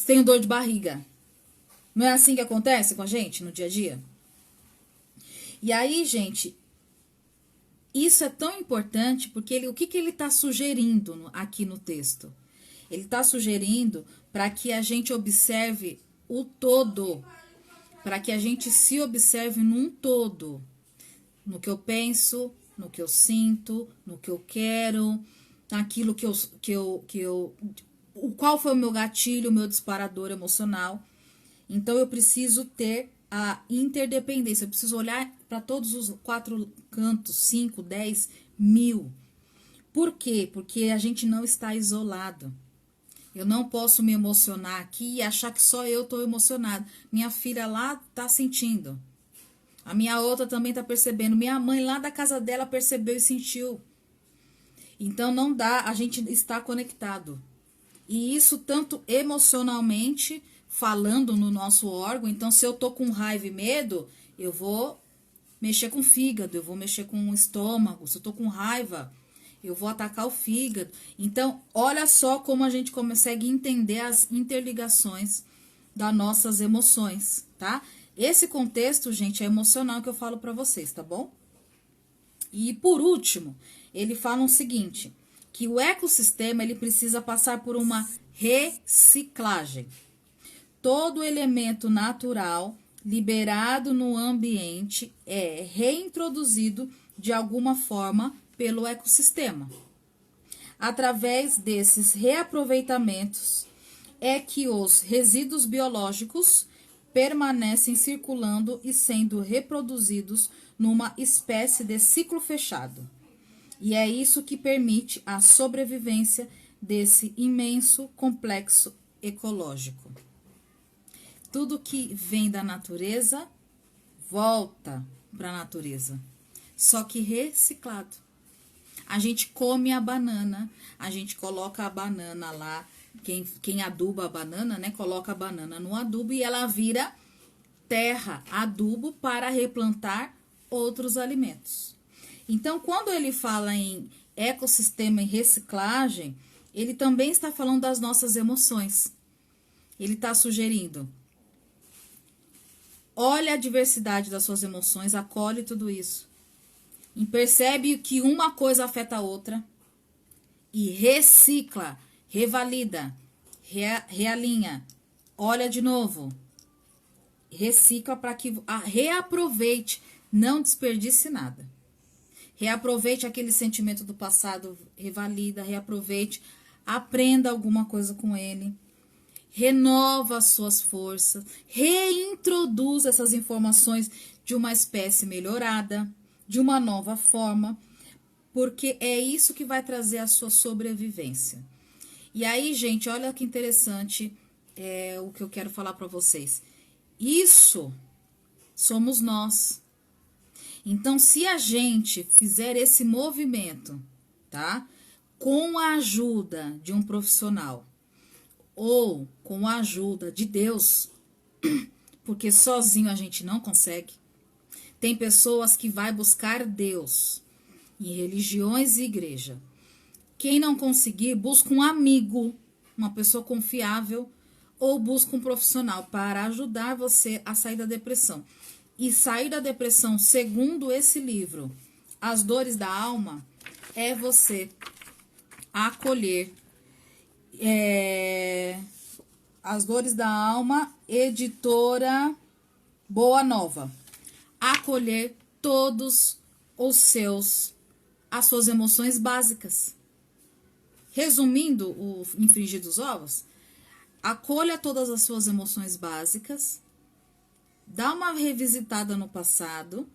tenho dor de barriga. Não é assim que acontece com a gente no dia a dia? E aí, gente, isso é tão importante porque o que ele está sugerindo aqui no texto? Ele está sugerindo para que a gente observe o todo, para que a gente se observe num todo, no que eu penso, no que eu sinto, no que eu quero, naquilo qual foi o meu gatilho, o meu disparador emocional. Então eu preciso ter a interdependência, eu preciso olhar para todos os 4 cantos, 5, 10, 1000. Por quê? Porque a gente não está isolado. Eu não posso me emocionar aqui e achar que só eu estou emocionado. Minha filha lá está sentindo. A minha outra também está percebendo. Minha mãe lá da casa dela percebeu e sentiu. Então não dá, a gente está conectado. E isso tanto emocionalmente, falando no nosso órgão. Então se eu tô com raiva e medo, eu vou mexer com o fígado, eu vou mexer com o estômago. Se eu tô com raiva, eu vou atacar o fígado. Então, olha só como a gente consegue entender as interligações das nossas emoções, tá? Esse contexto, gente, é emocional que eu falo para vocês, tá bom? E por último, ele fala o seguinte, que o ecossistema ele precisa passar por uma reciclagem. Todo elemento natural liberado no ambiente é reintroduzido de alguma forma pelo ecossistema. Através desses reaproveitamentos é que os resíduos biológicos permanecem circulando e sendo reproduzidos numa espécie de ciclo fechado. E é isso que permite a sobrevivência desse imenso complexo ecológico. Tudo que vem da natureza volta para a natureza, só que reciclado. A gente come a banana, a gente coloca a banana lá, quem aduba a banana, né, coloca a banana no adubo e ela vira terra, adubo para replantar outros alimentos. Então, quando ele fala em ecossistema e reciclagem, ele também está falando das nossas emoções. Ele está sugerindo: olha a diversidade das suas emoções, acolhe tudo isso. E percebe que uma coisa afeta a outra. E recicla, revalida, realinha, olha de novo. Recicla para que reaproveite, não desperdice nada. Reaproveite aquele sentimento do passado, revalida, reaproveite, aprenda alguma coisa com ele. Renova as suas forças, reintroduz essas informações de uma espécie melhorada, de uma nova forma, porque é isso que vai trazer a sua sobrevivência. E aí, gente, olha que interessante o que eu quero falar para vocês. Isso somos nós. Então, se a gente fizer esse movimento, tá? Com a ajuda de um profissional ou com a ajuda de Deus, porque sozinho a gente não consegue. Tem pessoas que vai buscar Deus em religiões e igreja. Quem não conseguir, busca um amigo, uma pessoa confiável, ou busca um profissional para ajudar você a sair da depressão. E sair da depressão, segundo esse livro, As Dores da Alma, é você acolher As Dores da Alma, editora Boa Nova. Acolher todos as suas emoções básicas. Resumindo o Infringir dos Ovos, acolha todas as suas emoções básicas, dá uma revisitada no passado.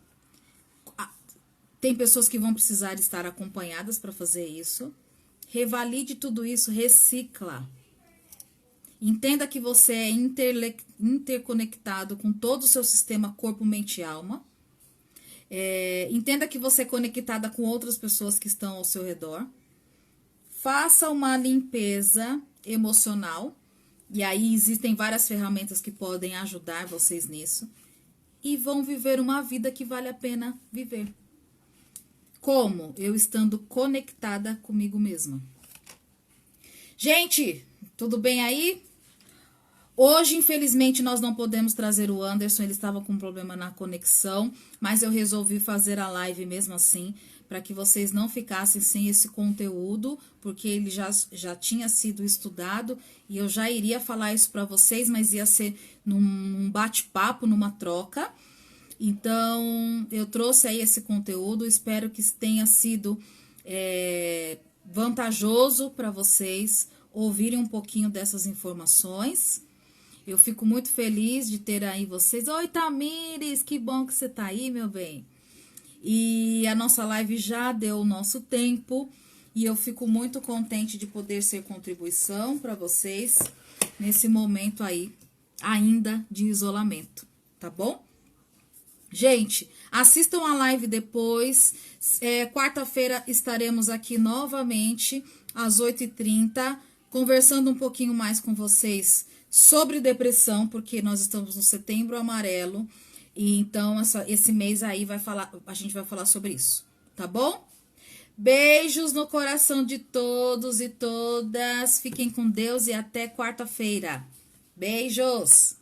Tem pessoas que vão precisar estar acompanhadas para fazer isso. Revalide tudo isso, recicla. Entenda que você é interconectado com todo o seu sistema corpo, mente e alma. Entenda que você é conectada com outras pessoas que estão ao seu redor. Faça uma limpeza emocional. E aí existem várias ferramentas que podem ajudar vocês nisso. E vão viver uma vida que vale a pena viver. Como? Eu estando conectada comigo mesma. Gente, tudo bem aí? Hoje, infelizmente, nós não podemos trazer o Anderson, ele estava com um problema na conexão, mas eu resolvi fazer a live mesmo assim, para que vocês não ficassem sem esse conteúdo, porque ele já tinha sido estudado, e eu já iria falar isso para vocês, mas ia ser num bate-papo, numa troca. Então, eu trouxe aí esse conteúdo, espero que tenha sido vantajoso para vocês ouvirem um pouquinho dessas informações. Eu fico muito feliz de ter aí vocês. Oi, Tamires, que bom que você tá aí, meu bem. E a nossa live já deu o nosso tempo e eu fico muito contente de poder ser contribuição para vocês nesse momento aí, ainda de isolamento, tá bom? Gente, assistam a live depois. Quarta-feira estaremos aqui novamente às 8h30, conversando um pouquinho mais com vocês sobre depressão, porque nós estamos no Setembro Amarelo, e então esse mês aí a gente vai falar sobre isso, tá bom? Beijos no coração de todos e todas, fiquem com Deus e até quarta-feira. Beijos!